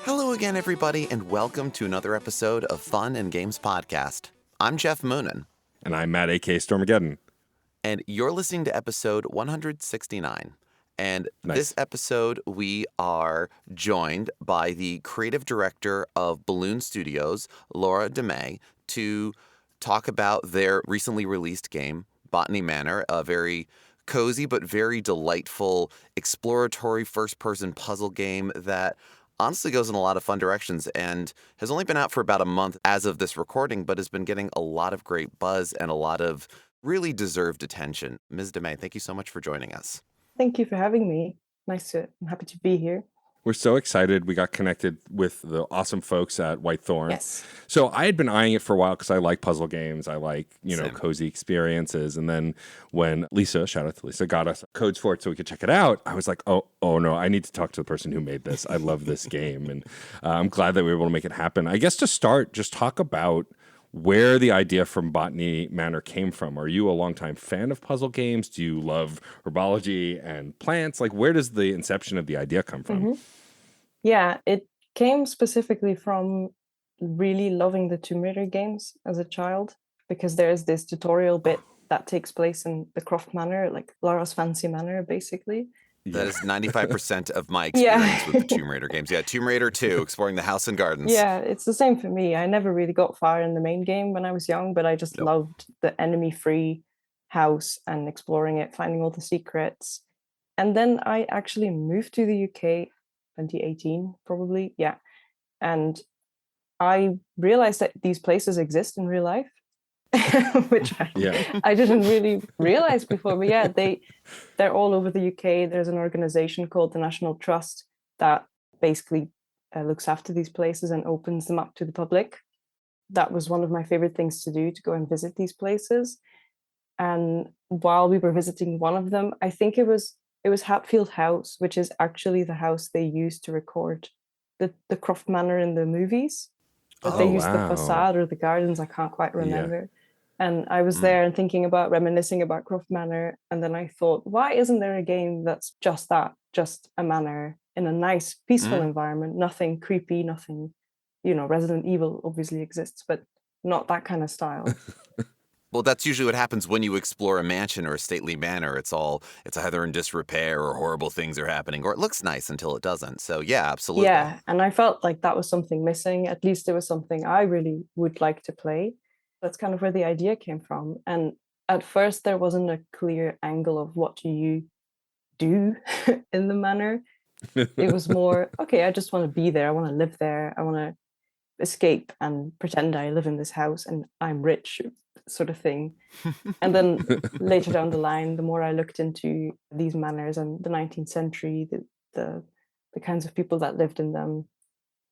Hello again, everybody, and welcome to another episode of Fun and Games Podcast. I'm Geoff Moonen, And I'm Matt, a.k.a. Stormageddon. and you're listening to episode 169. And Nice. This episode, we are joined by the creative director of Balloon Studios, Laure De Mey, to talk about their recently released game, Botany Manor, a very cozy but very delightful exploratory first-person puzzle game that honestly goes in a lot of fun directions and has only been out for about a month as of this recording, but has been getting a lot of great buzz and a lot of really deserved attention. Ms. De Mey, thank you so much for joining us. Thank you for having me. I'm happy to be here. We're so excited. We got connected with the awesome folks at Whitethorn. Yes. So I had been eyeing it for a while because I like puzzle games. I like, Same. cozy experiences. And then when Lisa, shout out to Lisa, got us codes for it so we could check it out, I was like, oh no, I need to talk to the person who made this. I love this game. And I'm glad that we were able to make it happen. I guess to start, just talk about where the idea from Botany Manor came from. Are you a longtime fan of puzzle games? Do you love herbology and plants? Like, where does the inception of the idea come from? Mm-hmm. Yeah, it came specifically from really loving the Tomb Raider games as a child, because there's this tutorial bit that takes place in the Croft Manor, like Laura's fancy manor, basically. That is 95% of my experience with the Tomb Raider games. Yeah, Tomb Raider 2, exploring the house and gardens. Yeah, it's the same for me. I never really got far in the main game when I was young, but I just loved the enemy-free house and exploring it, finding all the secrets. And then I actually moved to the UK 2018, probably. Yeah. And I realized that these places exist in real life, which I didn't really realize before. But yeah, they're all over the UK. There's an organization called the National Trust that basically looks after these places and opens them up to the public. That was one of my favorite things to do, to go and visit these places. And while we were visiting one of them, I think it was Hatfield House, which is actually the house they used to record the Croft Manor in the movies. But they used the facade or the gardens, I can't quite remember. Yeah. And I was there and reminiscing about Croft Manor. And then I thought, why isn't there a game that's just that, just a manor in a nice, peaceful environment, nothing creepy, nothing, Resident Evil obviously exists, but not that kind of style. Well, that's usually what happens when you explore a mansion or a stately manor. It's either in disrepair or horrible things are happening, or it looks nice until it doesn't. So yeah, absolutely. Yeah, and I felt like that was something missing. At least it was something I really would like to play. That's kind of where the idea came from. And at first there wasn't a clear angle of what do you do in the manor. It was more, okay, I just want to be there. I want to live there. I want to escape and pretend I live in this house and I'm rich, sort of thing. And then later down the line, the more I looked into these manors and the 19th century, the kinds of people that lived in them.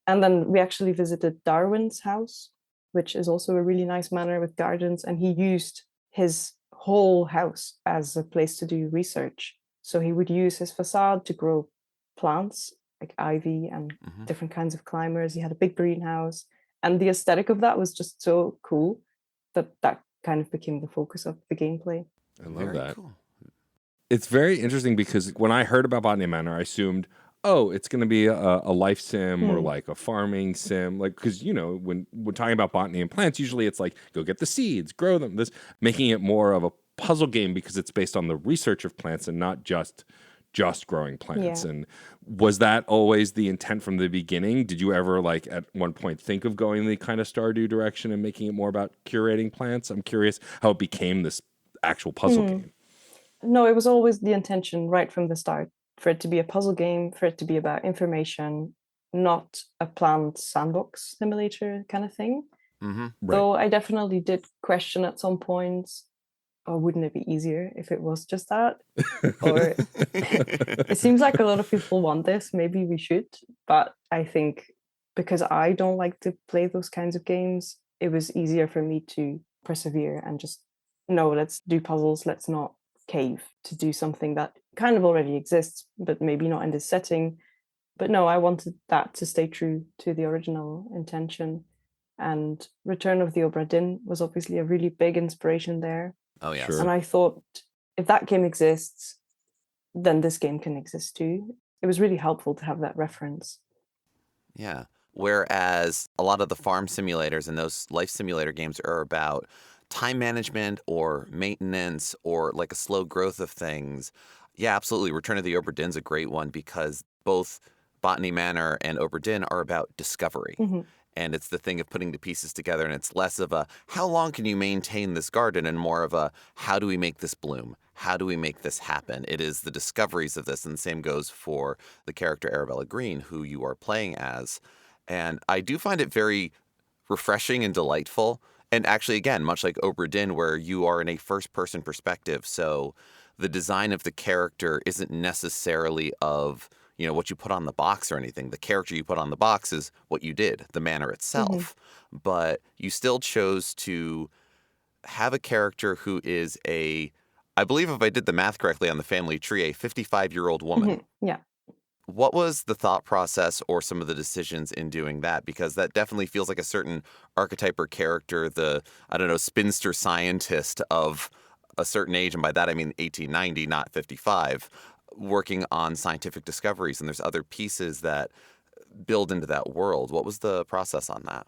And then we actually visited Darwin's house, which is also a really nice manor with gardens. And he used his whole house as a place to do research. So he would use his facade to grow plants like ivy and different kinds of climbers. He had a big greenhouse. And the aesthetic of that was just so cool that kind of became the focus of the gameplay. I love that. Cool. It's very interesting because when I heard about Botany Manor, I assumed, it's going to be a life sim or like a farming sim. Like, because, when we're talking about botany and plants, usually it's like, go get the seeds, grow them. This making it more of a puzzle game because it's based on the research of plants and not just growing plants. And was that always the intent from the beginning? Did you ever at one point think of going the kind of Stardew direction and making it more about curating plants? I'm curious how it became this actual puzzle game. No, it was always the intention right from the start for it to be a puzzle game, for it to be about information, not a plant sandbox simulator kind of thing. Right. Though I definitely did question at some points, or wouldn't it be easier if it was just that? Or it seems like a lot of people want this. Maybe we should. But I think because I don't like to play those kinds of games, it was easier for me to persevere and just, no, let's do puzzles. Let's not cave to do something that kind of already exists, but maybe not in this setting. But no, I wanted that to stay true to the original intention. And Return of the Obra Dinn was obviously a really big inspiration there. Oh, yes. Sure. And I thought, if that game exists, then this game can exist too. It was really helpful to have that reference. Yeah. Whereas a lot of the farm simulators and those life simulator games are about time management or maintenance or like a slow growth of things. Yeah, absolutely. Return of the Obra Dinn's a great one because both Botany Manor and Obra Dinn are about discovery. Hmm. And it's the thing of putting the pieces together, and it's less of a how long can you maintain this garden and more of a how do we make this bloom? How do we make this happen? It is the discoveries of this, and the same goes for the character Arabella Green, who you are playing as. And I do find it very refreshing and delightful. And actually, again, much like Obra Dinn, where you are in a first person perspective. So the design of the character isn't necessarily of, what you put on the box or anything. The character you put on the box is what you did, the manor Hmm. itself. But you still chose to have a character who is I believe if I did the math correctly on the family tree, a 55-year-old woman. Yeah. What was the thought process or some of the decisions in doing that? Because that definitely feels like a certain archetype or character, I don't know, spinster scientist of a certain age. And by that, I mean 1890, not 55, working on scientific discoveries. And there's other pieces that build into that world. What was the process on that?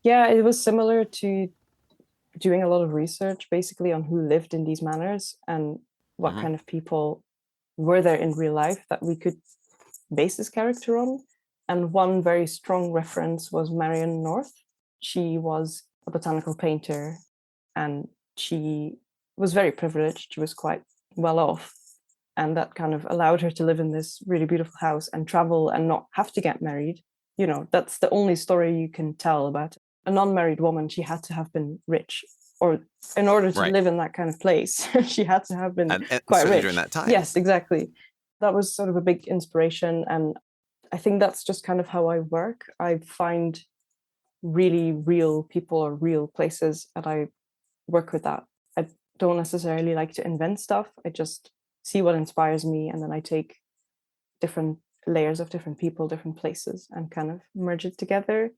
Yeah, it was similar to doing a lot of research basically on who lived in these manors and what Hmm. kind of people were there in real life that we could base this character on. And one very strong reference was Marion North. She was a botanical painter and she was very privileged. She was quite well off. And that kind of allowed her to live in this really beautiful house and travel and not have to get married. That's the only story you can tell about a non-married woman. She had to have been rich, or in order to Right. live in that kind of place, she had to have been And quite certainly rich. during that time. Yes, exactly. That was sort of a big inspiration. And I think that's just kind of how I work. I find really real people or real places and I work with that. I don't necessarily like to invent stuff. I just see what inspires me and then I take different layers of different people, different places, and kind of merge it together.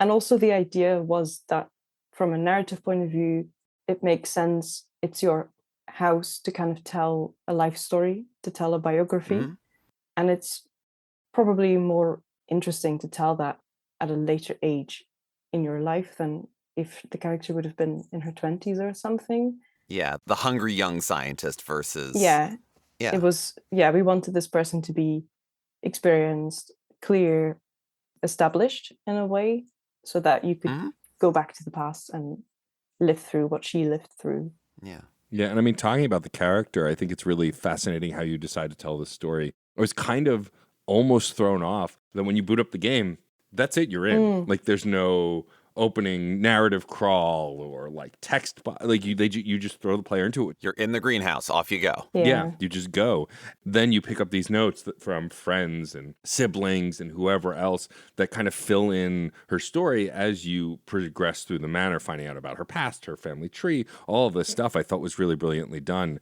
And also, the idea was that from a narrative point of view, it makes sense. It's your house to kind of tell a life story, to tell a biography. Hmm. And it's probably more interesting to tell that at a later age in your life than if the character would have been in her 20s or something. Yeah. The hungry young scientist versus. Yeah, Yeah. it was, yeah, we wanted this person to be experienced, clear, established in a way so that you could Hmm. go back to the past and live through what she lived through. Yeah. Yeah, and I mean, talking about the character, I think it's really fascinating how you decide to tell this story. I was kind of almost thrown off that when you boot up the game, that's it, you're in. Like, there's no opening narrative crawl or like text, like you just throw the player into it. You're in the greenhouse. Off you go. Yeah, you just go. Then you pick up these notes from friends and siblings and whoever else that kind of fill in her story as you progress through the manor, finding out about her past, her family tree, all of this stuff I thought was really brilliantly done.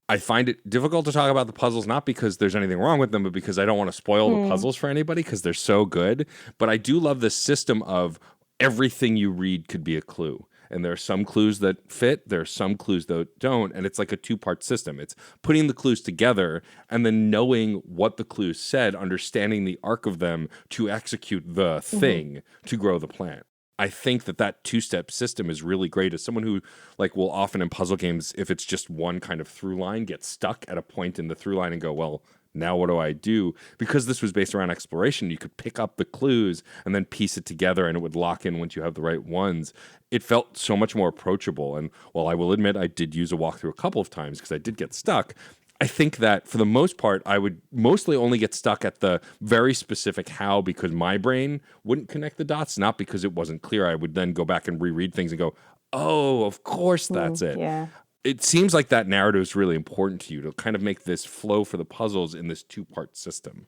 I find it difficult to talk about the puzzles, not because there's anything wrong with them, but because I don't want to spoil the puzzles for anybody because they're so good. But I do love this system of everything you read could be a clue. And there are some clues that fit, there are some clues that don't, and it's like a two-part system. It's putting the clues together and then knowing what the clues said, understanding the arc of them to execute the thing to grow the plant. I think that two-step system is really great. As someone who like will often in puzzle games, if it's just one kind of through line, get stuck at a point in the through line and go, well, now what do I do? Because this was based around exploration, you could pick up the clues and then piece it together and it would lock in once you have the right ones. It felt so much more approachable. And while I will admit I did use a walkthrough a couple of times because I did get stuck, I think that for the most part, I would mostly only get stuck at the very specific how because my brain wouldn't connect the dots, not because it wasn't clear. I would then go back and reread things and go, oh, of course that's it. Yeah. It seems like that narrative is really important to you to kind of make this flow for the puzzles in this two-part system.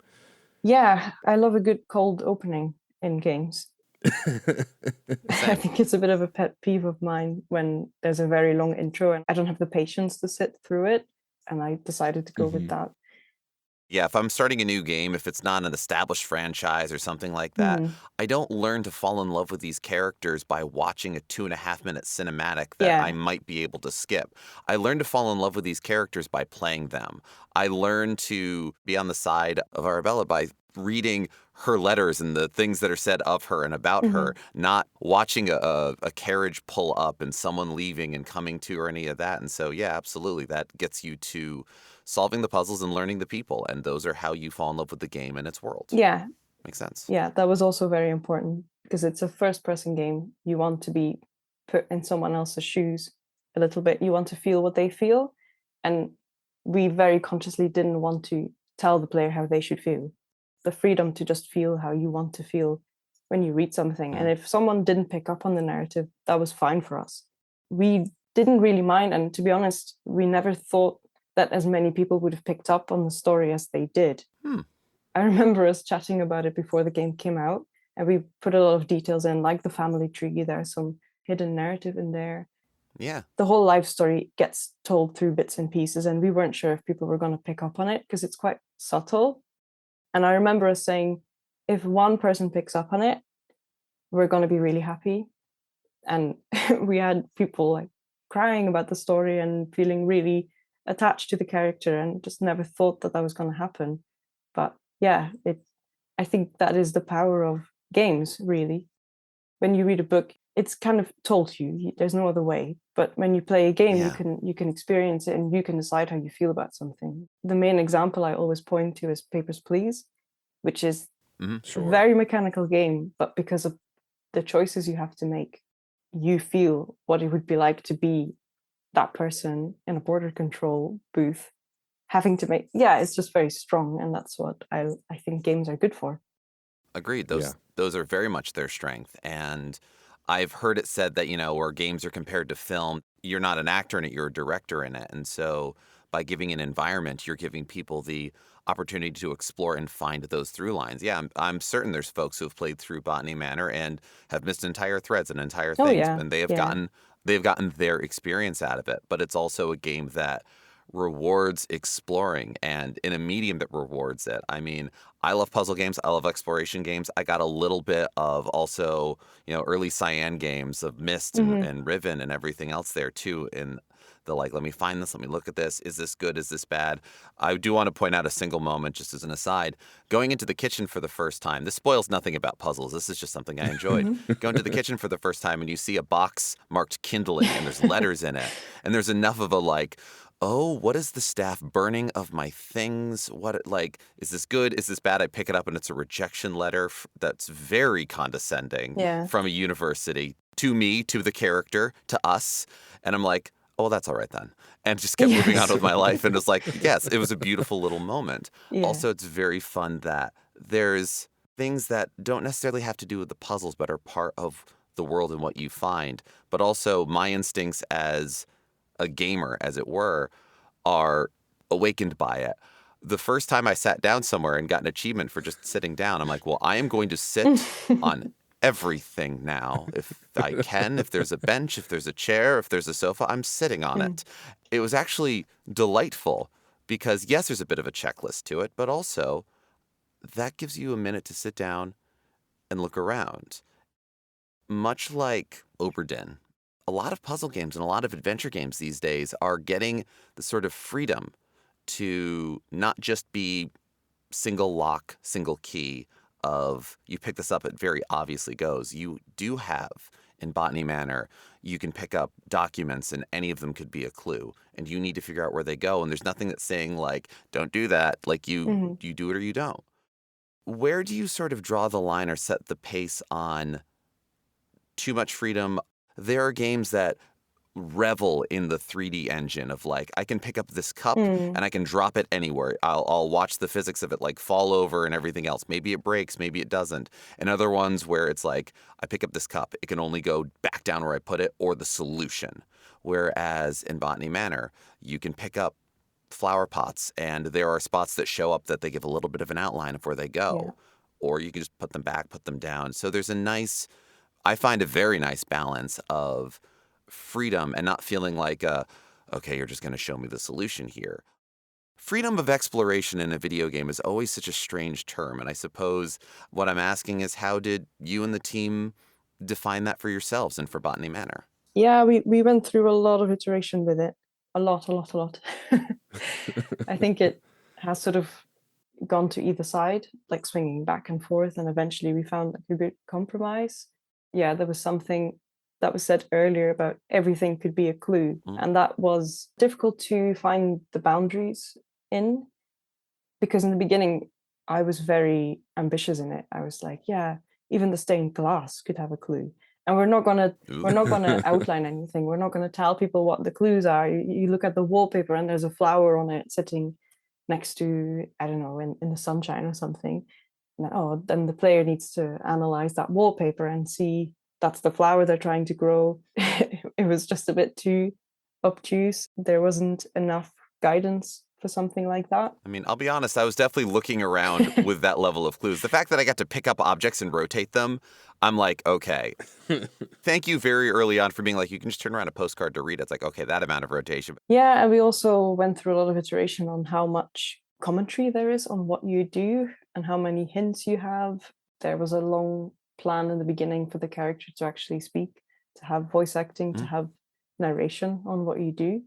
Yeah, I love a good cold opening in games. I think it's a bit of a pet peeve of mine when there's a very long intro and I don't have the patience to sit through it. And I decided to go with that. Yeah, if I'm starting a new game, if it's not an established franchise or something like that, I don't learn to fall in love with these characters by watching a 2.5-minute cinematic that I might be able to skip. I learn to fall in love with these characters by playing them. I learn to be on the side of Arabella by reading her letters and the things that are said of her and about her, not watching a carriage pull up and someone leaving and coming to or any of that. And so, yeah, absolutely. That gets you to solving the puzzles and learning the people. And those are how you fall in love with the game and its world. Yeah. Makes sense. Yeah, that was also very important because it's a first-person game. You want to be put in someone else's shoes a little bit. You want to feel what they feel. And we very consciously didn't want to tell the player how they should feel. The freedom to just feel how you want to feel when you read something. And if someone didn't pick up on the narrative, that was fine for us. We didn't really mind. And to be honest, we never thought that as many people would have picked up on the story as they did. I remember us chatting about it before the game came out, and we put a lot of details in, like the family tree. There's some hidden narrative in there. Yeah. The whole life story gets told through bits and pieces, and we weren't sure if people were going to pick up on it because it's quite subtle. And I remember us saying, if one person picks up on it, we're going to be really happy. And we had people like crying about the story and feeling really attached to the character, and just never thought that was going to happen. But yeah, I think that is the power of games, really. When you read a book, it's kind of told to you. There's no other way. But when you play a game, you can experience it and you can decide how you feel about something. The main example I always point to is Papers, Please, which is a very mechanical game, but because of the choices you have to make, you feel what it would be like to be that person in a border control booth having to make, it's just very strong, and that's what I think games are good for. Agreed. Those are very much their strength. And I've heard it said that, where games are compared to film, you're not an actor in it, you're a director in it. And so by giving an environment, you're giving people the opportunity to explore and find those through lines. Yeah, I'm certain there's folks who have played through Botany Manor and have missed entire threads and entire things, and they've gotten their experience out of it. But it's also a game that rewards exploring, and in a medium that rewards it. I mean, I love puzzle games. I love exploration games. I got a little bit of also, early Cyan games of Myst and Riven and everything else there too. In the let me find this, let me look at this. Is this good? Is this bad? I do want to point out a single moment, just as an aside. Going into the kitchen for the first time, this spoils nothing about puzzles. This is just something I enjoyed. Going to the kitchen for the first time and you see a box marked kindling and there's letters in it. And there's enough of a oh, what is the staff burning of my things? What, is this good? Is this bad? I pick it up and it's a rejection letter that's very condescending from a university to me, to the character, to us. And I'm like, oh, that's all right then. And just kept moving on with my life. And it was yes, it was a beautiful little moment. Yeah. Also, it's very fun that there's things that don't necessarily have to do with the puzzles, but are part of the world and what you find. But also my instincts as a gamer, as it were, are awakened by it. The first time I sat down somewhere and got an achievement for just sitting down, I'm like, well, I am going to sit on everything now. If I can, if there's a bench, if there's a chair, if there's a sofa, I'm sitting on it. It was actually delightful because, yes, there's a bit of a checklist to it, but also that gives you a minute to sit down and look around. Much like Oberdin, a lot of puzzle games and a lot of adventure games these days are getting the sort of freedom to not just be single lock, single key of you pick this up, it very obviously goes. You do have in Botany Manor, you can pick up documents and any of them could be a clue and you need to figure out where they go. And there's nothing that's saying don't do that. You do it or you don't. Where do you sort of draw the line or set the pace on too much freedom? There are games that revel in the 3D engine of I can pick up this cup and I can drop it anywhere. I'll watch the physics of it fall over and everything else. Maybe it breaks, maybe it doesn't. And other ones where it's I pick up this cup, it can only go back down where I put it or the solution. Whereas in Botany Manor, you can pick up flower pots and there are spots that show up that they give a little bit of an outline of where they go. Or you can just put them back, put them down. So there's I find a very nice balance of freedom and not feeling okay, you're just going to show me the solution here. Freedom of exploration in a video game is always such a strange term. And I suppose what I'm asking is, how did you and the team define that for yourselves and for Botany Manor? Yeah, we went through a lot of iteration with it. A lot. I think it has sort of gone to either side, like swinging back and forth, and eventually we found like a good compromise. Yeah, there was something that was said earlier about everything could be a clue, and that was difficult to find the boundaries in, because in the beginning I was very ambitious in it. I was like, yeah, even the stained glass could have a clue. And we're not gonna outline anything. We're not gonna tell people what the clues are. You look at the wallpaper and there's a flower on it sitting next to, I don't know, in the sunshine or something. And, then the player needs to analyze that wallpaper and see that's the flower they're trying to grow. It was just a bit too obtuse. There wasn't enough guidance for something like that. I mean, I'll be honest, I was definitely looking around with that level of clues. The fact that I got to pick up objects and rotate them, I'm like, okay. Thank you very early on for being like, you can just turn around a postcard to read it. It's like, okay, that amount of rotation. Yeah, and we also went through a lot of iteration on how much commentary there is on what you do and how many hints you have. There was a long plan in the beginning for the character to actually speak, to have voice acting, to have narration on what you do.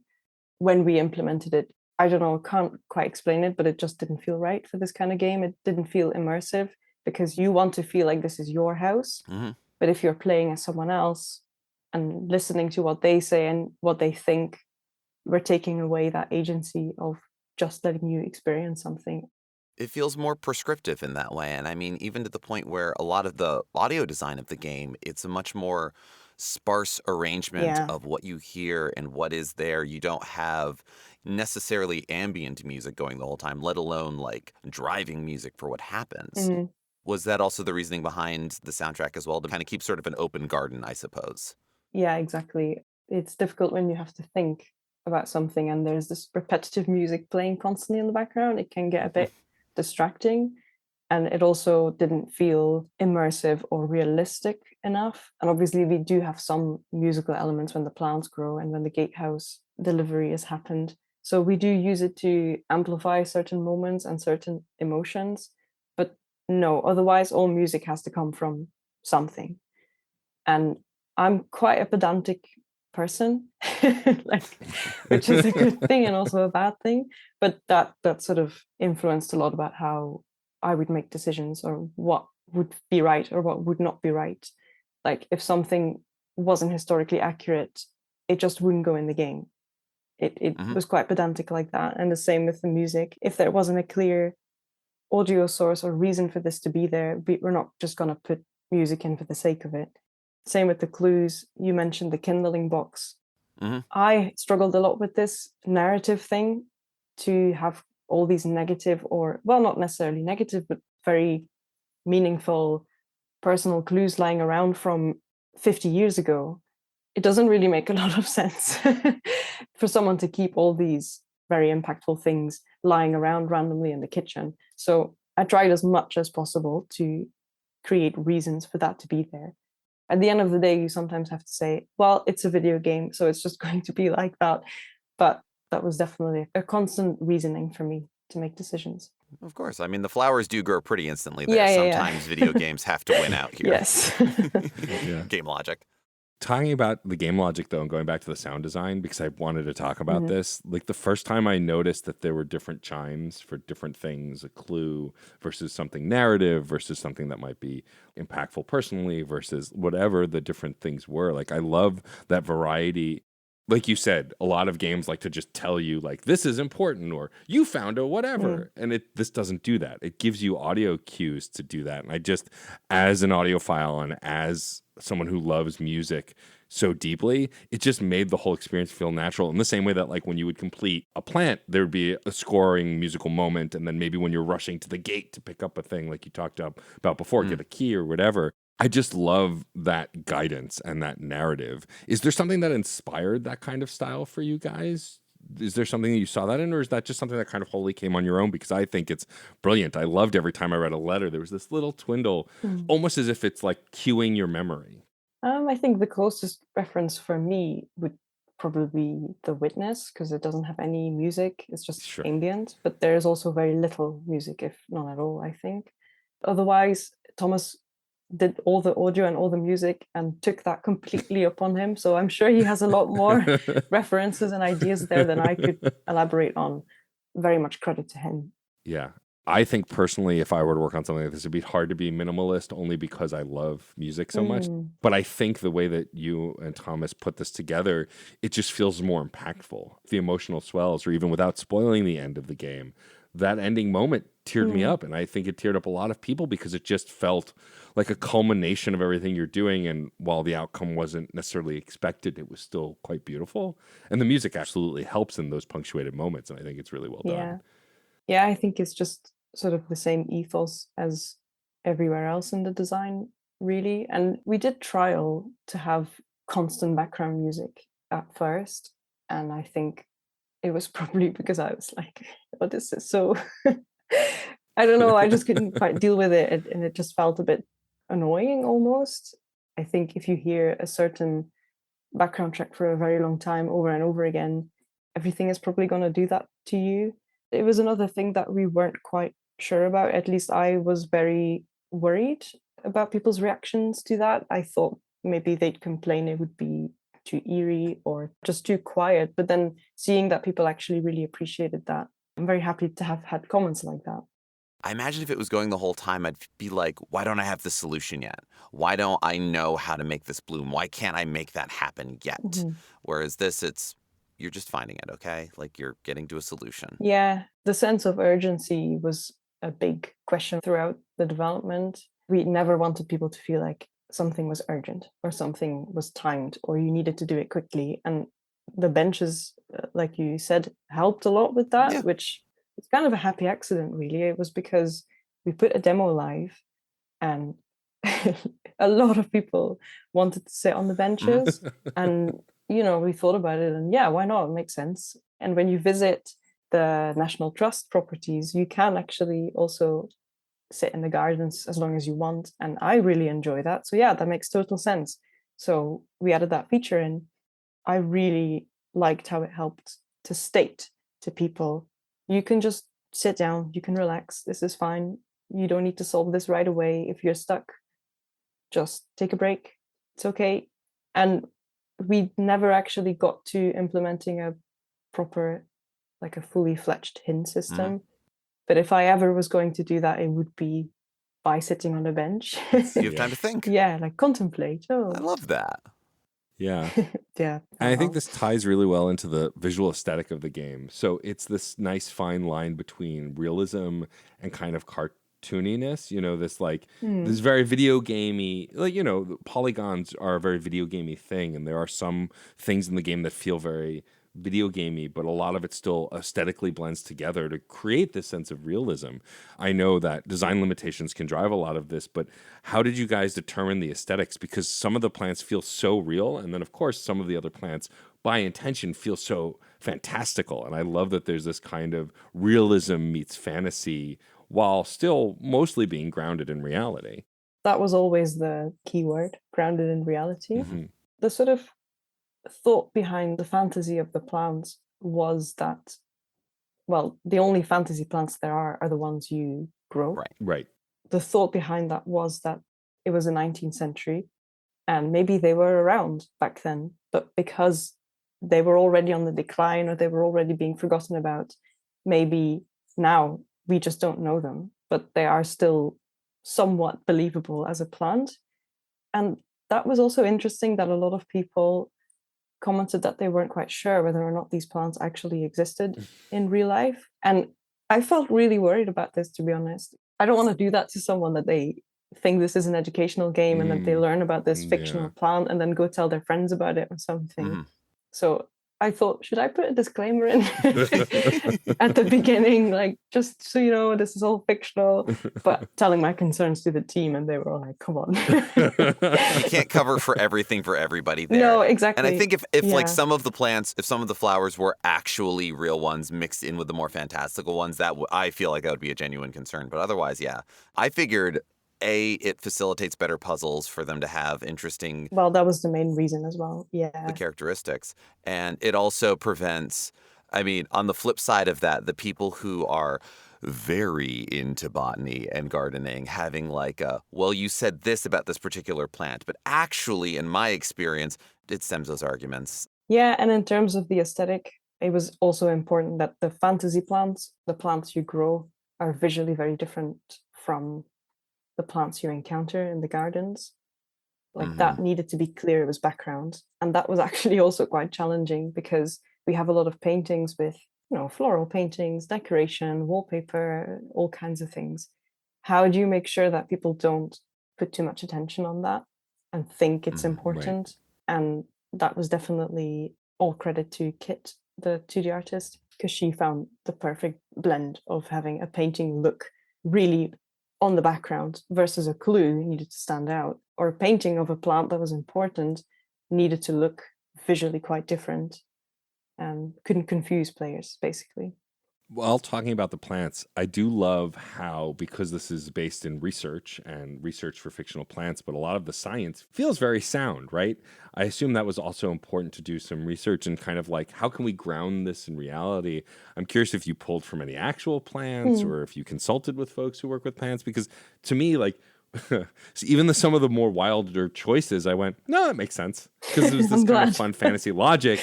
When we implemented it, I don't know, I can't quite explain it, but it just didn't feel right for this kind of game. It didn't feel immersive because you want to feel like this is your house. But if you're playing as someone else and listening to what they say and what they think, we're taking away that agency of just letting you experience something. It feels more prescriptive in that way. And I mean, even to the point where a lot of the audio design of the game, it's a much more sparse arrangement of what you hear and what is there. You don't have necessarily ambient music going the whole time, let alone like driving music for what happens. Was that also the reasoning behind the soundtrack as well, to kind of keep sort of an open garden, I suppose? Yeah, exactly. It's difficult when you have to think about something and there's this repetitive music playing constantly in the background. It can get a bit distracting, and it also didn't feel immersive or realistic enough. And obviously we do have some musical elements when the plants grow and when the gatehouse delivery has happened, so we do use it to amplify certain moments and certain emotions. But no, otherwise all music has to come from something. And I'm quite a pedantic person, like, which is a good thing and also a bad thing. But that sort of influenced a lot about how I would make decisions or what would be right or what would not be right. Like if something wasn't historically accurate, it just wouldn't go in the game. It was quite pedantic like that. And the same with the music. If there wasn't a clear audio source or reason for this to be there, we're not just going to put music in for the sake of it. Same with the clues. You mentioned the kindling box. I struggled a lot with this narrative thing, to have all these negative, or, well, not necessarily negative, but very meaningful personal clues lying around from 50 years ago. It doesn't really make a lot of sense for someone to keep all these very impactful things lying around randomly in the kitchen. So I tried as much as possible to create reasons for that to be there. At the end of the day, you sometimes have to say, well, it's a video game, so it's just going to be like that. But that was definitely a constant reasoning for me to make decisions. Of course. I mean, the flowers do grow pretty instantly there. Sometimes video games have to win out here. Yes. Game logic. Talking about the game logic, though, and going back to the sound design, because I wanted to talk about this, like the first time I noticed that there were different chimes for different things, a clue versus something narrative versus something that might be impactful personally versus whatever the different things were. Like, I love that variety. Like you said, a lot of games like to just tell you, like, this is important or you found a whatever. And this doesn't do that. It gives you audio cues to do that. And I just, as an audiophile and as someone who loves music so deeply, it just made the whole experience feel natural, in the same way that, like, when you would complete a plant, there would be a scoring musical moment, and then maybe when you're rushing to the gate to pick up a thing, like you talked about before, get a key or whatever. I just love that guidance and that narrative. Is there something that inspired that kind of style for you guys? Is there something that you saw that in, or is that just something that kind of wholly came on your own? Because I think it's brilliant. I loved every time I read a letter, there was this little twindle, almost as if it's like cueing your memory. I think the closest reference for me would probably be The Witness, because it doesn't have any music. It's just ambient, but there's also very little music, if none at all, I think. Otherwise, Thomas did all the audio and all the music and took that completely upon him. So I'm sure he has a lot more references and ideas there than I could elaborate on. Very much credit to him. Yeah. I think personally, if I were to work on something like this, it'd be hard to be minimalist only because I love music so much. But I think the way that you and Thomas put this together, it just feels more impactful. The emotional swells, or even without spoiling the end of the game, that ending moment teared me up. And I think it teared up a lot of people because it just felt like a culmination of everything you're doing. And while the outcome wasn't necessarily expected, it was still quite beautiful. And the music absolutely helps in those punctuated moments. And I think it's really well done. Yeah, I think it's just sort of the same ethos as everywhere else in the design, really. And we did trial to have constant background music at first. And I think it was probably because I was like, oh, this is so, I don't know, I just couldn't quite deal with it. And it just felt a bit annoying almost. I think if you hear a certain background track for a very long time over and over again, everything is probably going to do that to you. It was another thing that we weren't quite sure about. At least I was very worried about people's reactions to that. I thought maybe they'd complain it would be too eerie or just too quiet. But then seeing that people actually really appreciated that, I'm very happy to have had comments like that. I imagine if it was going the whole time, I'd be like, why don't I have the solution yet? Why don't I know how to make this bloom? Why can't I make that happen yet? Whereas this, you're just finding it, okay? Like you're getting to a solution. Yeah, the sense of urgency was a big question throughout the development. We never wanted people to feel like something was urgent or something was timed or you needed to do it quickly. And the benches, like you said, helped a lot with that, which is kind of a happy accident, really. It was because we put a demo live and a lot of people wanted to sit on the benches. And, we thought about it and why not? It makes sense. And when you visit the National Trust properties, you can actually also sit in the gardens as long as you want. And I really enjoy that. So that makes total sense. So we added that feature in. I really liked how it helped to state to people, you can just sit down, you can relax, this is fine. You don't need to solve this right away. If you're stuck, just take a break. It's okay. And we never actually got to implementing a proper, like a fully fledged hint system. But if I ever was going to do that, it would be by sitting on a bench. You have time to think. Like contemplate. I love that. Yeah. Yeah. And I think this ties really well into the visual aesthetic of the game. So it's this nice fine line between realism and kind of cartooniness, this this very video gamey, polygons are a very video gamey thing. And there are some things in the game that feel very video gamey, but a lot of it still aesthetically blends together to create this sense of realism. I know that design limitations can drive a lot of this, but how did you guys determine the aesthetics? Because some of the plants feel so real, and then of course some of the other plants by intention feel so fantastical. And I love that there's this kind of realism meets fantasy while still mostly being grounded in reality. That was always the key word, grounded in reality. The sort of thought behind the fantasy of the plants was that, well, the only fantasy plants there are the ones you grow. Right. The thought behind that was that it was the 19th century and maybe they were around back then, but because they were already on the decline or they were already being forgotten about, maybe now we just don't know them, but they are still somewhat believable as a plant. And that was also interesting that a lot of people commented that they weren't quite sure whether or not these plants actually existed in real life. And I felt really worried about this, to be honest. I don't want to do that to someone, that they think this is an educational game and that they learn about this fictional plant and then go tell their friends about it or something. So I thought, should I put a disclaimer in at the beginning, like, just so you know, this is all fictional, but telling my concerns to the team, and they were all like, come on. You can't cover for everything for everybody there. No, exactly. And I think if like some of the plants, if some of the flowers were actually real ones mixed in with the more fantastical ones, that I feel like that would be a genuine concern. But otherwise, I figured it facilitates better puzzles for them to have interesting... Well, that was the main reason as well, the characteristics. And it also prevents, I mean, on the flip side of that, the people who are very into botany and gardening having like well, you said this about this particular plant, but actually, in my experience, it stems those arguments. Yeah, and in terms of the aesthetic, it was also important that the fantasy plants, the plants you grow, are visually very different from the plants you encounter in the gardens. Like that needed to be clear as background. And that was actually also quite challenging because we have a lot of paintings with, floral paintings, decoration, wallpaper, all kinds of things. How do you make sure that people don't put too much attention on that and think it's important? Right. And that was definitely all credit to Kit, the 2D artist, because she found the perfect blend of having a painting look really on the background versus a clue needed to stand out, or a painting of a plant that was important needed to look visually quite different and couldn't confuse players, basically. While talking about the plants, I do love how, because this is based in research and research for fictional plants, but a lot of the science feels very sound, right? I assume that was also important to do some research and kind of like, how can we ground this in reality? I'm curious if you pulled from any actual plants or if you consulted with folks who work with plants, because to me, like, even some of the more wilder choices, I went, no, that makes sense. Because it was this kind of fun fantasy logic.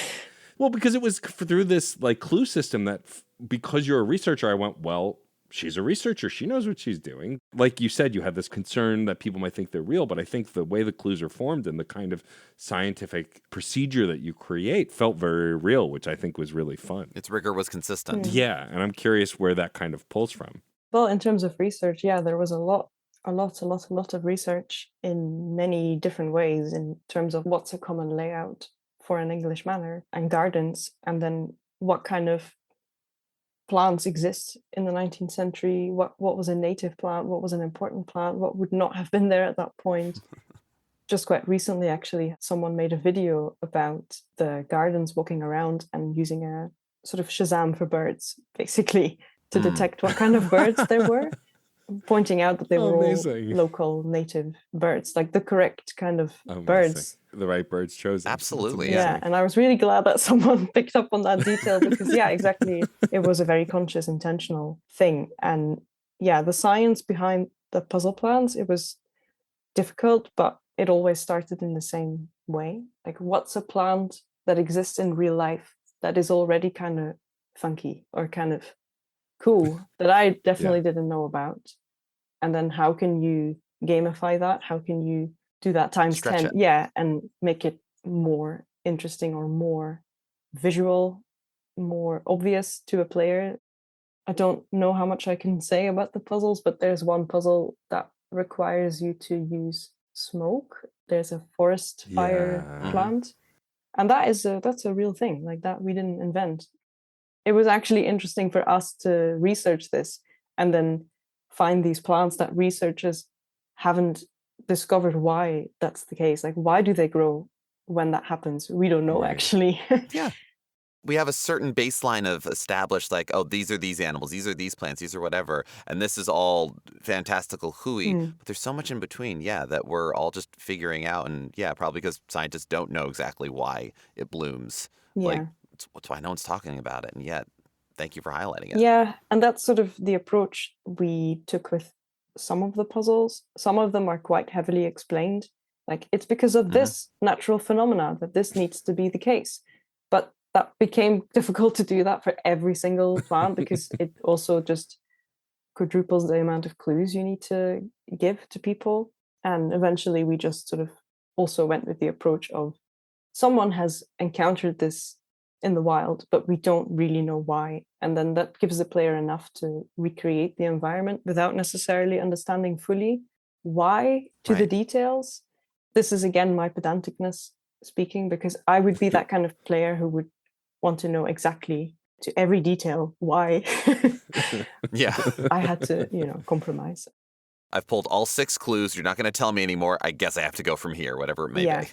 Well, because it was through this like clue system that because you're a researcher, I went, well, she's a researcher. She knows what she's doing. Like you said, you had this concern that people might think they're real, but I think the way the clues are formed and the kind of scientific procedure that you create felt very real, which I think was really fun. Its rigor was consistent. Yeah, and I'm curious where that kind of pulls from. Well, in terms of research, yeah, there was a lot of research in many different ways in terms of what's a common layout for an English manor and gardens, and then what kind of plants exist in the 19th century, what was a native plant, what was an important plant, what would not have been there at that point. Just quite recently, actually, someone made a video about the gardens walking around and using a sort of Shazam for birds, basically, to detect what kind of birds there were, pointing out that they were all local native birds, like the correct kind of birds. The right birds chosen. Absolutely. Yeah. And I was really glad that someone picked up on that detail because, yeah, exactly. It was a very conscious, intentional thing. And yeah, the science behind the puzzle plans, it was difficult, but it always started in the same way. Like, what's a plant that exists in real life that is already kind of funky or kind of cool that I definitely didn't know about? And then how can you gamify that? How can you do that times Stretch 10? it. Yeah, and make it more interesting or more visual, more obvious to a player. I don't know how much I can say about the puzzles, but there's one puzzle that requires you to use smoke. There's a forest fire plant. And that's a real thing. Like, that we didn't invent. It was actually interesting for us to research this and then find these plants that researchers haven't discovered why that's the case. Like, why do they grow when that happens? We don't know, actually. Yeah. We have a certain baseline of established, like, oh, these are these animals, these are these plants, these are whatever, and this is all fantastical hooey. But there's so much in between, that we're all just figuring out, and probably because scientists don't know exactly why it blooms. Like, that's why no one's talking about it, and yet, thank you for highlighting it. Yeah, and that's sort of the approach we took with some of the puzzles. Some of them are quite heavily explained. Like, it's because of this natural phenomena that this needs to be the case. But that became difficult to do that for every single plant because it also just quadruples the amount of clues you need to give to people. And eventually we just sort of also went with the approach of someone has encountered this in the wild, but we don't really know why. And then that gives the player enough to recreate the environment without necessarily understanding fully why to the details. This is, again, my pedanticness speaking, because I would be that kind of player who would want to know exactly to every detail why. I had to, compromise. I've pulled all 6 clues. You're not going to tell me anymore. I guess I have to go from here, whatever it may be.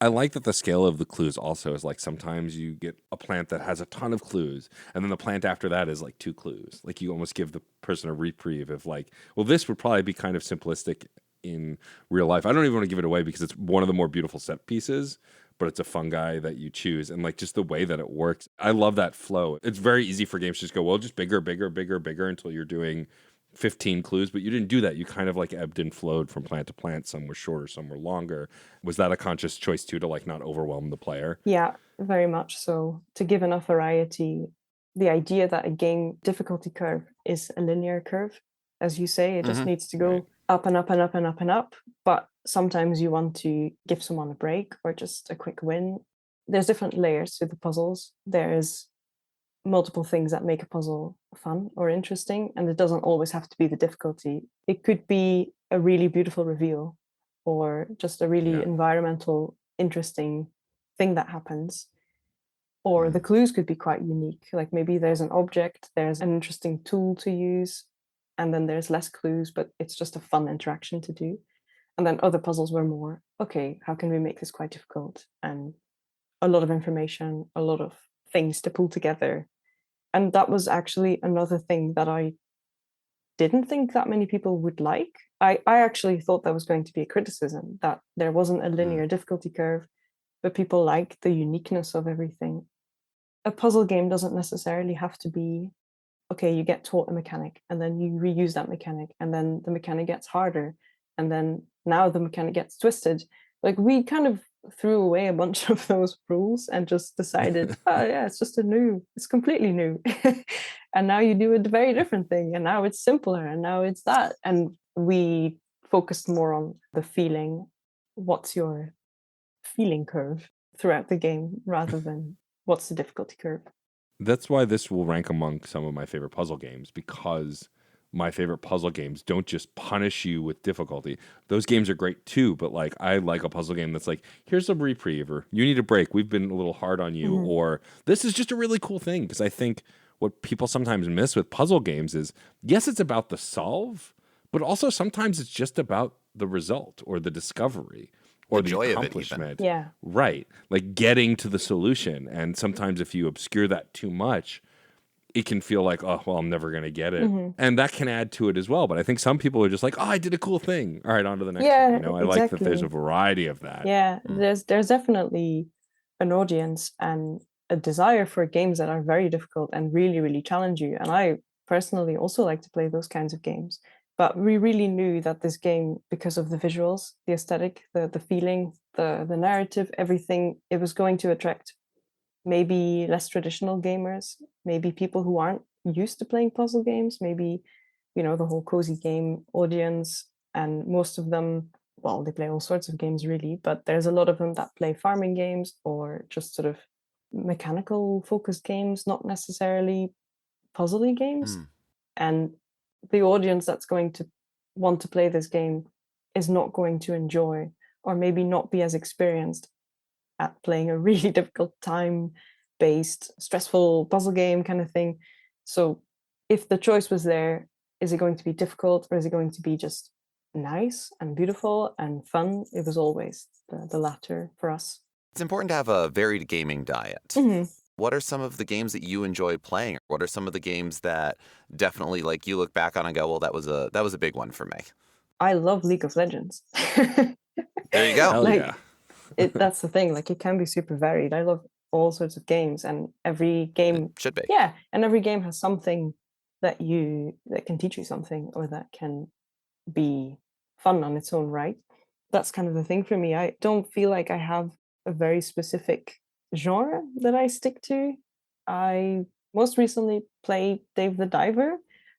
I like that the scale of the clues also is like sometimes you get a plant that has a ton of clues, and then the plant after that is like 2 clues. Like, you almost give the person a reprieve of like, well, this would probably be kind of simplistic in real life. I don't even want to give it away because it's one of the more beautiful set pieces, but it's a fungi that you choose, and like just the way that it works. I love that flow. It's very easy for games to just go, well, just bigger, bigger, bigger, bigger until you're doing 15 clues, but you didn't do that. You kind of like ebbed and flowed from plant to plant. Some were shorter, some were longer. Was that a conscious choice too, to like not overwhelm the player? Yeah, very much so. To give enough variety the idea that a game difficulty curve is a linear curve. As you say, it just needs to go Right. up and up and up and up and up. But sometimes you want to give someone a break or just a quick win. There's different layers to the puzzles. There's multiple things that make a puzzle fun or interesting, and it doesn't always have to be the difficulty. It could be a really beautiful reveal or just a really Yeah. environmental, interesting thing that happens. Or the clues could be quite unique. Like maybe there's an object, there's an interesting tool to use, and then there's less clues, but it's just a fun interaction to do. And then other puzzles were more, okay, how can we make this quite difficult? And a lot of information, a lot of things to pull together. And that was actually another thing that I didn't think that many people would like. I actually thought that was going to be a criticism, that there wasn't a linear difficulty curve, but people liked the uniqueness of everything. A puzzle game doesn't necessarily have to be, okay, you get taught a mechanic and then you reuse that mechanic and then the mechanic gets harder and then now the mechanic gets twisted. Like we kind of threw away a bunch of those rules and just decided, oh yeah, it's completely new. And now you do a very different thing and now it's simpler and now it's that. And we focused more on the feeling. What's your feeling curve throughout the game rather than what's the difficulty curve? That's why this will rank among some of my favorite puzzle games, because my favorite puzzle games don't just punish you with difficulty. Those games are great too, but like I like a puzzle game that's like, here's a reprieve, or you need a break, we've been a little hard on you, or this is just a really cool thing. Because I think what people sometimes miss with puzzle games is, yes, it's about the solve, but also sometimes it's just about the result or the discovery or the joy of it even. accomplishment. Yeah. Right. Like getting to the solution. And sometimes if you obscure that too much, it can feel like, oh, well, I'm never going to get it. And that can add to it as well. But I think some people are just like, oh, I did a cool thing. All right, on to the next one. You know, I like that there's a variety of that. Yeah, there's definitely an audience and a desire for games that are very difficult and really, really challenge you. And I personally also like to play those kinds of games. But we really knew that this game, because of the visuals, the aesthetic, the feeling, the narrative, everything, it was going to attract maybe less traditional gamers, maybe people who aren't used to playing puzzle games, maybe, you know, the whole cozy game audience. And most of them, well, they play all sorts of games really, but there's a lot of them that play farming games or just sort of mechanical focused games, not necessarily puzzly games. And the audience that's going to want to play this game is not going to enjoy or maybe not be as experienced at playing a really difficult time-based, stressful puzzle game kind of thing. So if the choice was there, is it going to be difficult or is it going to be just nice and beautiful and fun? It was always the latter for us. It's important to have a varied gaming diet. What are some of the games that you enjoy playing? What are some of the games that definitely, like, you look back on and go, well, that was a big one for me? I love League of Legends. There you go. Hell Like, yeah. That's the thing. Like, it can be super varied. I love all sorts of games, and every game Should be. Yeah, and every game has something that can teach you something or that can be fun on its own right. That's kind of the thing for me. I don't feel like I have a very specific genre that I stick to. I most recently played Dave the Diver.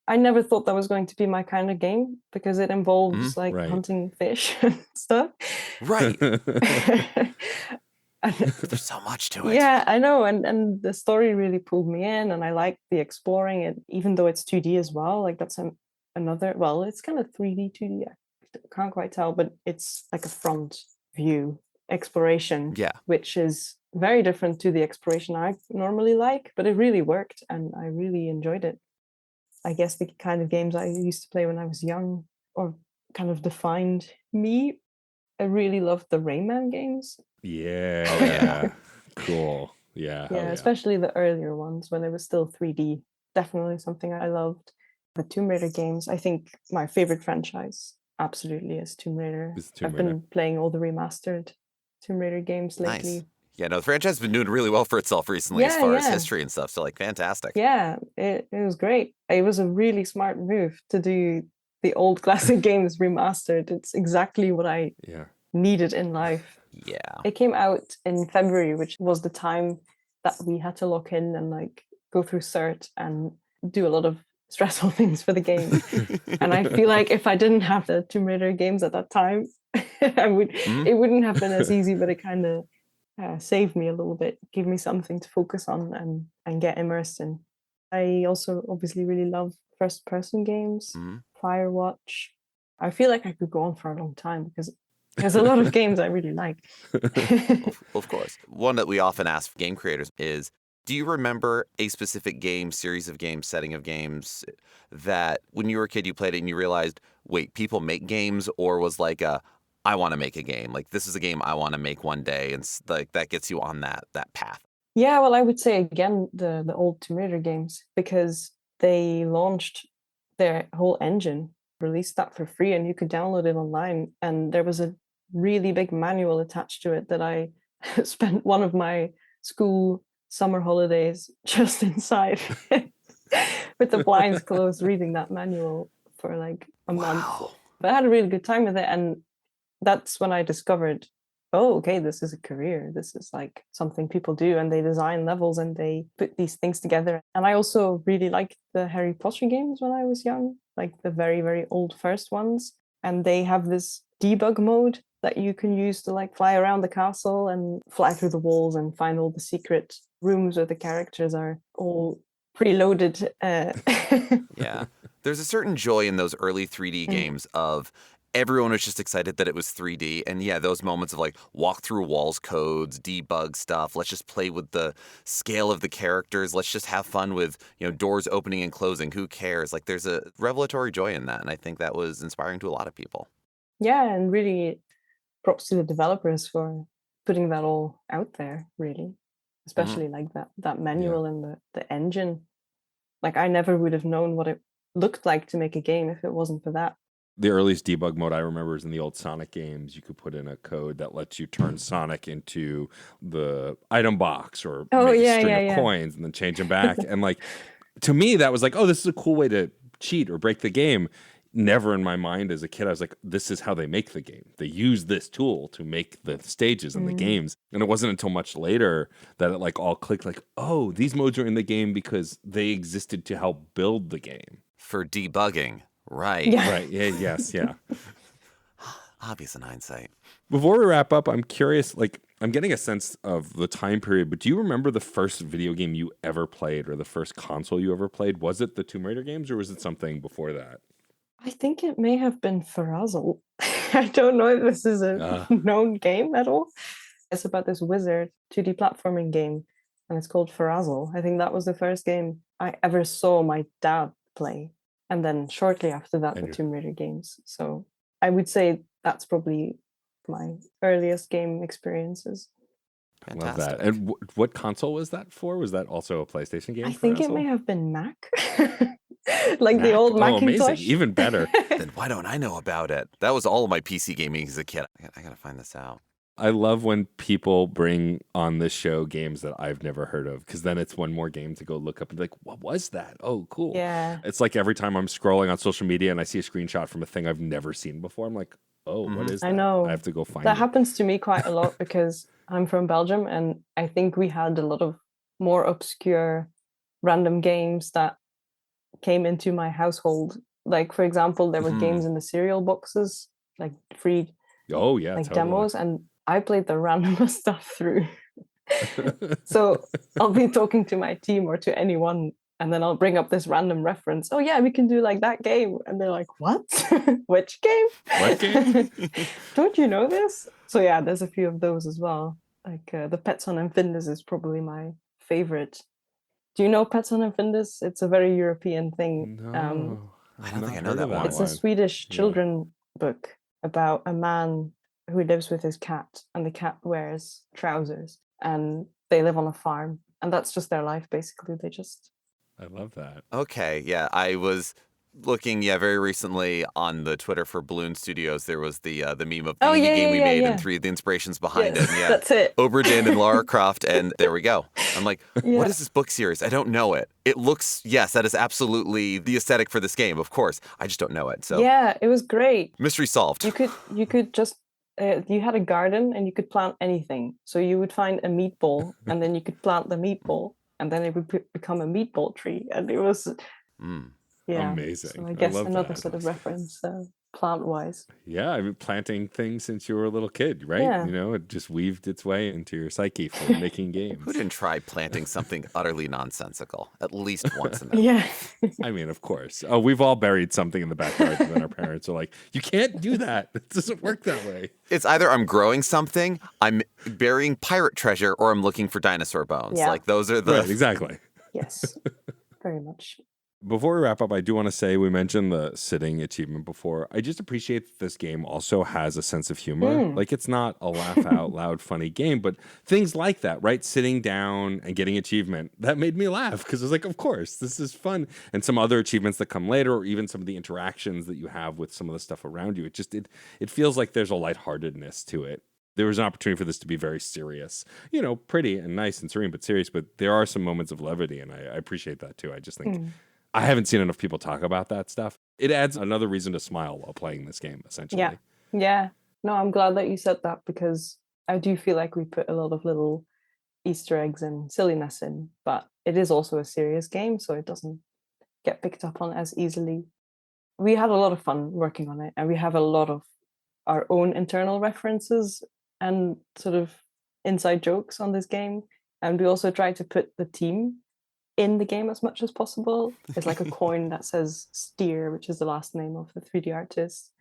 I never thought that was going to be my kind of game because it involves like Right. hunting fish and stuff. Right. And There's so much to it. yeah, I know, and the story really pulled me in, and I like the exploring it, even though it's 2D as well. Like that's another. Well, it's kind of 3D, 2D. I can't quite tell, but it's like a front view exploration, Yeah. which is very different to the exploration I normally like. But it really worked, and I really enjoyed it. I guess the kind of games I used to play when I was young, or kind of defined me. I really loved the Rayman games. Yeah. Oh, yeah. Cool. Yeah. Hell yeah. Especially the earlier ones when it was still 3D. Definitely something I loved. The Tomb Raider games, I think my favorite franchise absolutely is Tomb Raider. It's Tomb I've Raider. been playing all the remastered Tomb Raider games lately. Nice. Yeah, no, the franchise has been doing really well for itself recently as far as history and stuff. So, like, fantastic. Yeah, it was great. It was a really smart move to do the old classic games remastered. It's exactly what I needed in life. Yeah. It came out in February, which was the time that we had to lock in and like go through cert and do a lot of stressful things for the game. And I feel like if I didn't have the Tomb Raider games at that time, it wouldn't have been as easy, but it kind of saved me a little bit, gave me something to focus on and get immersed in. I also obviously really love first-person games, Firewatch. I feel like I could go on for a long time because there's a lot of games I really like. Of course. One that we often ask game creators is, do you remember a specific game, series of games, setting of games that when you were a kid you played it and you realized, wait, people make games, or was like I want to make a game. Like, this is a game I want to make one day, and like that gets you on that path. Yeah, well, I would say again the old Tomb Raider games, because they launched their whole engine, released that for free, and you could download it online. And there was a really big manual attached to it that I spent one of my school summer holidays just inside with the blinds closed, reading that manual for like a month. But I had a really good time with it, and that's when I discovered, oh, okay, this is a career. This is like something people do, and they design levels and they put these things together. And I also really liked the Harry Potter games when I was young, like the very, very old first ones. And they have this debug mode that you can use to like fly around the castle and fly through the walls and find all the secret rooms where the characters are all preloaded. Yeah. There's a certain joy in those early 3D games of everyone was just excited that it was 3D. And yeah, those moments of like walk through walls codes, debug stuff. Let's just play with the scale of the characters. Let's just have fun with, doors opening and closing. Who cares? Like, there's a revelatory joy in that. And I think that was inspiring to a lot of people. Yeah, and really props to the developers for putting that all out there, really. Especially like that manual and the engine. Like, I never would have known what it looked like to make a game if it wasn't for that. The earliest debug mode I remember is in the old Sonic games. You could put in a code that lets you turn Sonic into the item box or make a string of coins and then change them back. And like, to me, that was like, oh, this is a cool way to cheat or break the game. Never in my mind as a kid, I was like, this is how they make the game. They use this tool to make the stages and the games. And it wasn't until much later that it like all clicked like, oh, these modes are in the game because they existed to help build the game. For debugging. Right. Yeah. Right. Yeah. Yes. Yeah. Obvious in hindsight. Before we wrap up, I'm curious, like, I'm getting a sense of the time period, but do you remember the first video game you ever played or the first console you ever played? Was it the Tomb Raider games or was it something before that? I think it may have been Frazzle. I don't know if this is a known game at all. It's about this wizard 2D platforming game, and it's called Frazzle. I think that was the first game I ever saw my dad play. And then shortly after that, the Tomb Raider games. So I would say that's probably my earliest game experiences. Fantastic. Love that. And what console was that for? Was that also a PlayStation game? I think it may have been Mac. Like Mac. The old Macintosh. Amazing. Even better. Then why don't I know about it? That was all of my PC gaming as a kid. I gotta find this out. I love when people bring on this show games that I've never heard of, because then it's one more game to go look up and be like, what was that? Oh, cool. Yeah. It's like every time I'm scrolling on social media and I see a screenshot from a thing I've never seen before, I'm like, oh, what is that? I know. I have to go find it. That happens to me quite a lot because I'm from Belgium, and I think we had a lot of more obscure random games that came into my household. Like, for example, there were games in the cereal boxes, like free demos, and I played the randomest stuff through. So I'll be talking to my team or to anyone, and then I'll bring up this random reference. Oh yeah, we can do like that game. And they're like, what? Which game? What game? Don't you know this? So yeah, there's a few of those as well. Like the Pets on Infindus is probably my favorite. Do you know Pets on Infindus? It's a very European thing. No, I don't think I know that one. It's a Swedish children book about a man who lives with his cat, and the cat wears trousers, and they live on a farm, and that's just their life basically. I love that. Okay, yeah, I was looking, very recently on the Twitter for Balloon Studios. There was the meme of the game we made and 3 of the inspirations behind it. Yeah, that's it. Aubergine and Lara Croft, and there we go. I'm like, what is this book series? I don't know it. It looks, yes, that is absolutely the aesthetic for this game, of course. I just don't know it. So yeah, it was great. Mystery solved. You could just you had a garden and you could plant anything. So you would find a meatball and then you could plant the meatball. and then it would become a meatball tree, and it was yeah. Amazing. So I I guess love another that. sort of reference, plant-wise. Yeah, I've been planting things since you were a little kid, right? Yeah. You know, it just weaved its way into your psyche for making games. Who didn't try planting something utterly nonsensical at least once in their Yeah. life? I mean, of course. Oh, we've all buried something in the backyard, and then our parents are like, "You can't do that. It doesn't work that way." It's either I'm growing something, I'm burying pirate treasure, or I'm looking for dinosaur bones. Yeah. Like those are the Right, exactly. Yes. Very much. Before we wrap up, I do want to say we mentioned the sitting achievement before. I just appreciate that this game also has a sense of humor. Like, it's not a laugh out loud funny game, but things like that, right? Sitting down and getting achievement, that made me laugh because I was like, of course, this is fun. And some other achievements that come later, or even some of the interactions that you have with some of the stuff around you, it feels like there's a lightheartedness to it. There was an opportunity for this to be very serious, you know, pretty and nice and serene, but serious. But there are some moments of levity, and I appreciate that too. I just think I haven't seen enough people talk about that stuff. It adds another reason to smile while playing this game, essentially. Yeah. Yeah. No, I'm glad that you said that, because I do feel like we put a lot of little Easter eggs and silliness in, but it is also a serious game, so it doesn't get picked up on as easily. We had a lot of fun working on it, and we have a lot of our own internal references and sort of inside jokes on this game. And we also try to put the team in the game as much as possible. It's like a coin that says Steer, which is the last name of the 3D artist.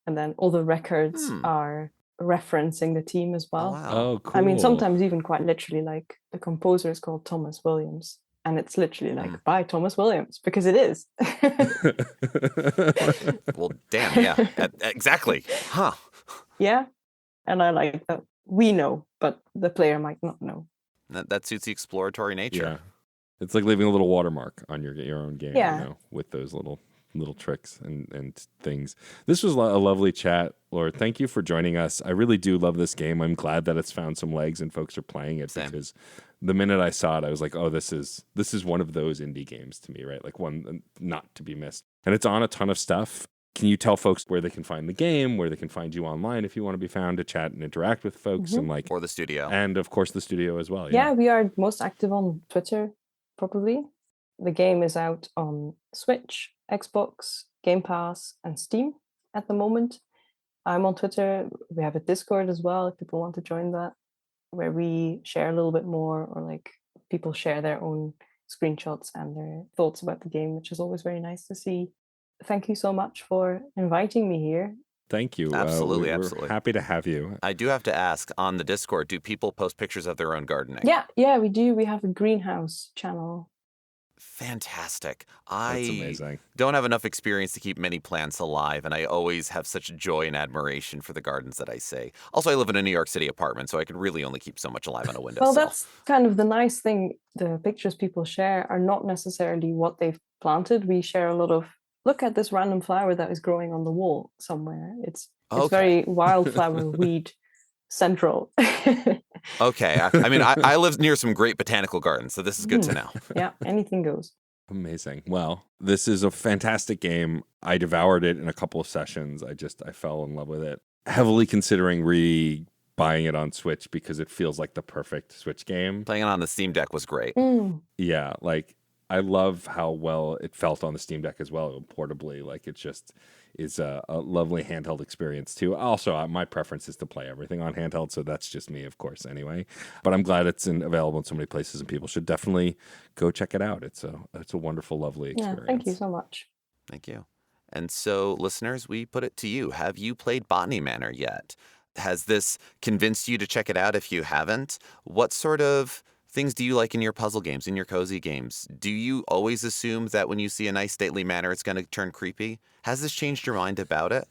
And then all the records are referencing the team as well. Oh, wow. Oh, cool. I mean, sometimes even quite literally, like the composer is called Thomas Williams. And it's literally like, by Thomas Williams, because it is. Well, damn, yeah. Exactly. Huh. Yeah. And I like that we know, but the player might not know. That suits the exploratory nature. Yeah. It's like leaving a little watermark on your own game, Yeah. you know, with those little tricks and things. This was a lovely chat, Laure. Thank you for joining us. I really do love this game. I'm glad that it's found some legs and folks are playing it. Same. Because the minute I saw it, I was like, oh, this is one of those indie games to me, right? Like one not to be missed. And it's on a ton of stuff. Can you tell folks where they can find the game, where they can find you online if you want to be found to chat and interact with folks, and like, Or the studio. and of course the studio as well. Yeah, we are most active on Twitter, probably. The game is out on Switch, Xbox, Game Pass, and Steam at the moment. I'm on Twitter. We have a Discord as well if people want to join that, where we share a little bit more, or like people share their own screenshots and their thoughts about the game, which is always very nice to see. Thank you so much for inviting me here. Thank you. Absolutely, we're absolutely. happy to have you. I do have to ask, on the Discord, do people post pictures of their own gardening? Yeah, we do. We have a greenhouse channel. Fantastic. That's amazing. Don't have enough experience to keep many plants alive, and I always have such joy and admiration for the gardens that I see. Also, I live in a New York City apartment, so I can really only keep so much alive on a windowsill. Well, that's kind of the nice thing. The pictures people share are not necessarily what they've planted. We share a lot of, look at this random flower that is growing on the wall somewhere. It's very wildflower weed central. Okay. I mean, I live near some great botanical gardens, so this is good to know. Yeah, anything goes. Amazing. Well, this is a fantastic game. I devoured it in a couple of sessions. I fell in love with it. Heavily considering buying it on Switch because it feels like the perfect Switch game. Playing it on the Steam Deck was great. Yeah, like I love how well it felt on the Steam Deck as well, portably. Like it just is a lovely handheld experience too. Also, my preference is to play everything on handheld, so that's just me, of course, anyway. But I'm glad it's available in so many places, and people should definitely go check it out. It's a wonderful, lovely experience. Yeah, thank you so much. Thank you. And so, listeners, we put it to you. Have you played Botany Manor yet? Has this convinced you to check it out if you haven't? What sort of things do you like in your puzzle games, in your cozy games? Do you always assume that when you see a nice stately manor, it's going to turn creepy? Has this changed your mind about it?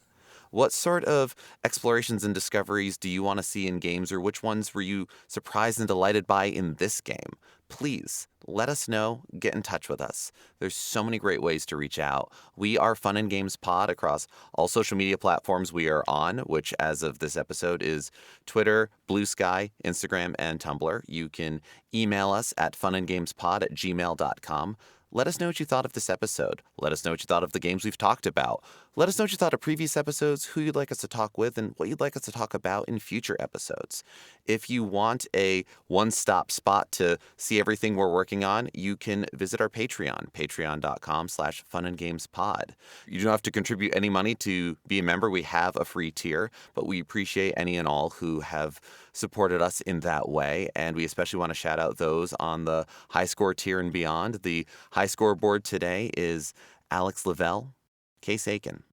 What sort of explorations and discoveries do you want to see in games, or which ones were you surprised and delighted by in this game? Please let us know. Get in touch with us. There's so many great ways to reach out. We are Fun and Games Pod across all social media platforms we are on, which as of this episode is Twitter, Blue Sky, Instagram, and Tumblr. You can email us at funandgamespod@gmail.com. Let us know what you thought of this episode. Let us know what you thought of the games we've talked about. Let us know what you thought of previous episodes, who you'd like us to talk with, and what you'd like us to talk about in future episodes. If you want a one-stop spot to see everything we're working on, you can visit our Patreon, patreon.com/funandgamespod. You don't have to contribute any money to be a member. We have a free tier, but we appreciate any and all who have supported us in that way. And we especially want to shout out those on the high score tier and beyond. The high score board today is Alex Lavelle, Case Aiken,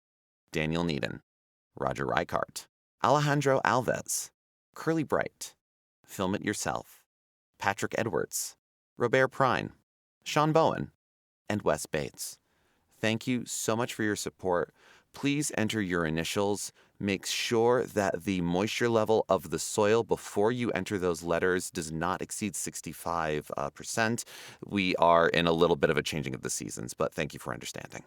Daniel Needon, Roger Reichardt, Alejandro Alves, Curly Bright, Film It Yourself, Patrick Edwards, Robert Prine, Sean Bowen, and Wes Bates. Thank you so much for your support. Please enter your initials. Make sure that the moisture level of the soil before you enter those letters does not exceed 65%. We are in a little bit of a changing of the seasons, but thank you for understanding.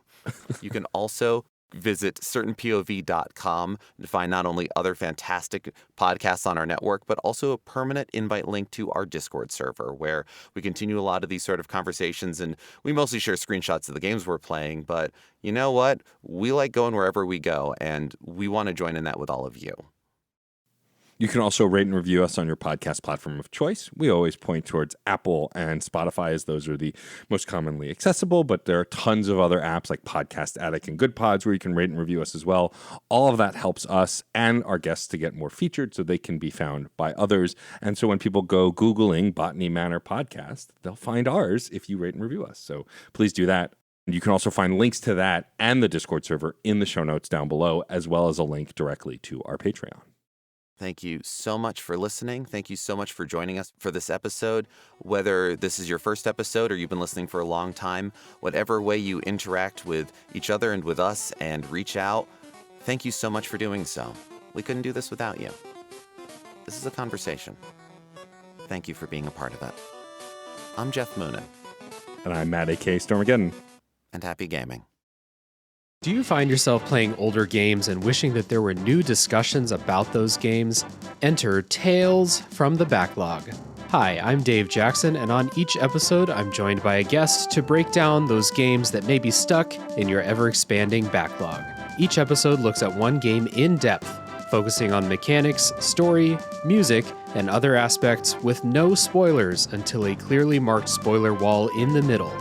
You can also visit certainpov.com to find not only other fantastic podcasts on our network, but also a permanent invite link to our Discord server, where we continue a lot of these sort of conversations, and we mostly share screenshots of the games we're playing. But you know what? We like going wherever we go, and we want to join in that with all of you. You can also rate and review us on your podcast platform of choice. We always point towards Apple and Spotify, as those are the most commonly accessible, but there are tons of other apps like Podcast Addict and Good Pods where you can rate and review us as well. All of that helps us and our guests to get more featured so they can be found by others. And so when people go Googling Botany Manor podcast, they'll find ours if you rate and review us. So please do that. You can also find links to that and the Discord server in the show notes down below, as well as a link directly to our Patreon. Thank you so much for listening. Thank you so much for joining us for this episode. Whether this is your first episode or you've been listening for a long time, whatever way you interact with each other and with us and reach out, thank you so much for doing so. We couldn't do this without you. This is a conversation. Thank you for being a part of it. I'm Geoff Moonen. And I'm Matt A.K. Stormageddon. And happy gaming. Do you find yourself playing older games and wishing that there were new discussions about those games? Enter Tales from the Backlog. Hi, I'm Dave Jackson, and on each episode, I'm joined by a guest to break down those games that may be stuck in your ever-expanding backlog. Each episode looks at one game in depth, focusing on mechanics, story, music, and other aspects with no spoilers until a clearly marked spoiler wall in the middle.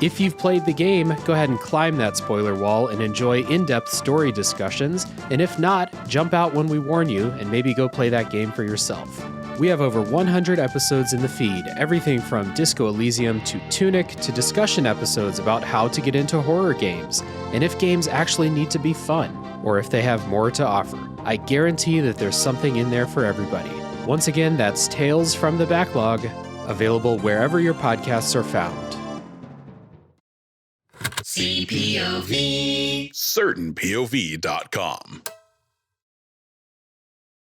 If you've played the game, go ahead and climb that spoiler wall and enjoy in-depth story discussions, and if not, jump out when we warn you and maybe go play that game for yourself. We have over 100 episodes in the feed, everything from Disco Elysium to Tunic to discussion episodes about how to get into horror games, and if games actually need to be fun, or if they have more to offer. I guarantee that there's something in there for everybody. Once again, that's Tales from the Backlog, available wherever your podcasts are found. CPOV. CertainPOV.com.